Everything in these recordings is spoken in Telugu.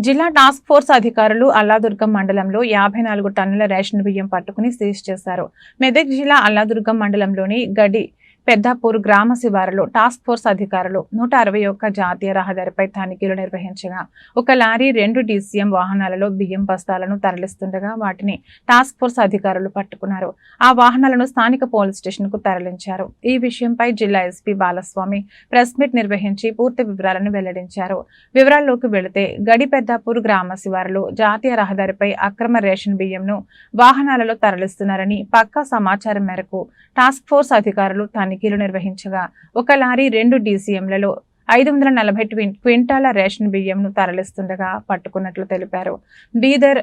జిల్లా టాస్క్ ఫోర్స్ అధికారులు అల్లాదుర్గం మండలంలో 54 టన్నుల రేషన్ బియ్యం పట్టుకుని సీజ్ చేశారు. మెదక్ జిల్లా అల్లాదుర్గం మండలంలోని గడి పెద్దాపూర్ గ్రామ శివారులో టాస్క్ ఫోర్స్ అధికారులు 161 జాతీయ రహదారిపై తనిఖీలు నిర్వహించగా ఒక లారీ 2 DCM వాహనాలలో బియ్యం బస్తాలను తరలిస్తుండగా వాటిని టాస్క్ ఫోర్స్ అధికారులు పట్టుకున్నారు. ఆ వాహనాలను స్థానిక పోలీస్ స్టేషన్ కు తరలించారు. ఈ విషయంపై జిల్లా ఎస్పీ బాలస్వామి ప్రెస్ మీట్ నిర్వహించి పూర్తి వివరాలను వెల్లడించారు. వివరాల్లోకి వెళితే గడి పెద్దాపూర్ గ్రామ శివారులో జాతీయ రహదారిపై అక్రమ రేషన్ బియ్యంను వాహనాలలో తరలిస్తున్నారని పక్కా సమాచారం మేరకు టాస్క్ ఫోర్స్ అధికారులు తనిఖీలు నిర్వహించగా ఒక లారీ 2 DCMలలో 540 క్వింటాల రేషన్ బియ్యంను తరలిస్తుండగా పట్టుకున్నట్లు తెలిపారు. బీదర్,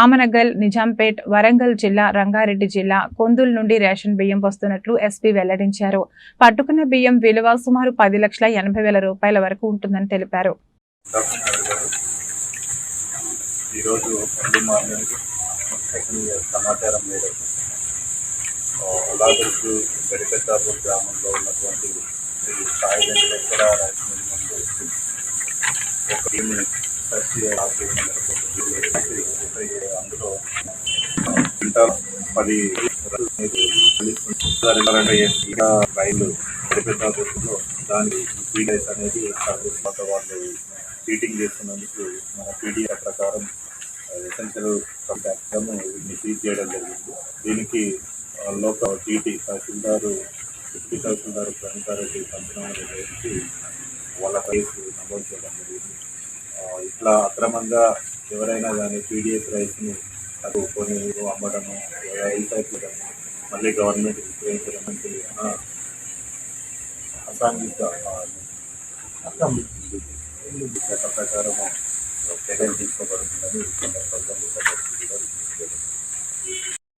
ఆమనగల్, నిజాంపేట్, వరంగల్ జిల్లా, రంగారెడ్డి జిల్లా, కొందుల్ నుండి రేషన్ బియ్యం వస్తున్నట్లు ఎస్పీ వెల్లడించారు. పట్టుకున్న బియ్యం విలువ సుమారు 10,80,000 రూపాయల వరకు ఉంటుందని తెలిపారు. సమాచారం మేరకు అల్లాదుర్గు గడిపెద్దాపూర్ గ్రామంలో ఉన్నటువంటి శ్రీ సాయి వెంకటేశ్వర రైస్ మిల్ ముందు ఒక టీంని సర్చ్ అందులో క్వింటాల్ 10 రైలు గడిపెద్దాపూర్లో దాని పీడీఎస్ అనేది సర్వీస్ వాళ్ళు చీటింగ్ చేస్తున్నందుకు మన పీడీఎస్ ప్రకారం ఎసెన్షియల్ వీటిని సీజ్ చేయడం జరిగింది. దీనికి లోకల్ టీటీ తహసీల్దారు డిప్యూటీ తహసీల్దారు ప్రణీతారెడ్డి పంచనామా నిర్వహించి వాళ్ళ కేసు నమోదు చేయడం జరిగింది. ఇట్లా అక్రమంగా ఎవరైనా కానీ పీడిఎస్ రైస్ని అది కొని అమ్మడము, రీసైకిల్ మళ్ళీ గవర్నమెంట్ విక్రయించడం వంటి అసాంఘిక చట్ట ప్రకారము చర్యలు తీసుకోబడుతుందని సందర్భంగా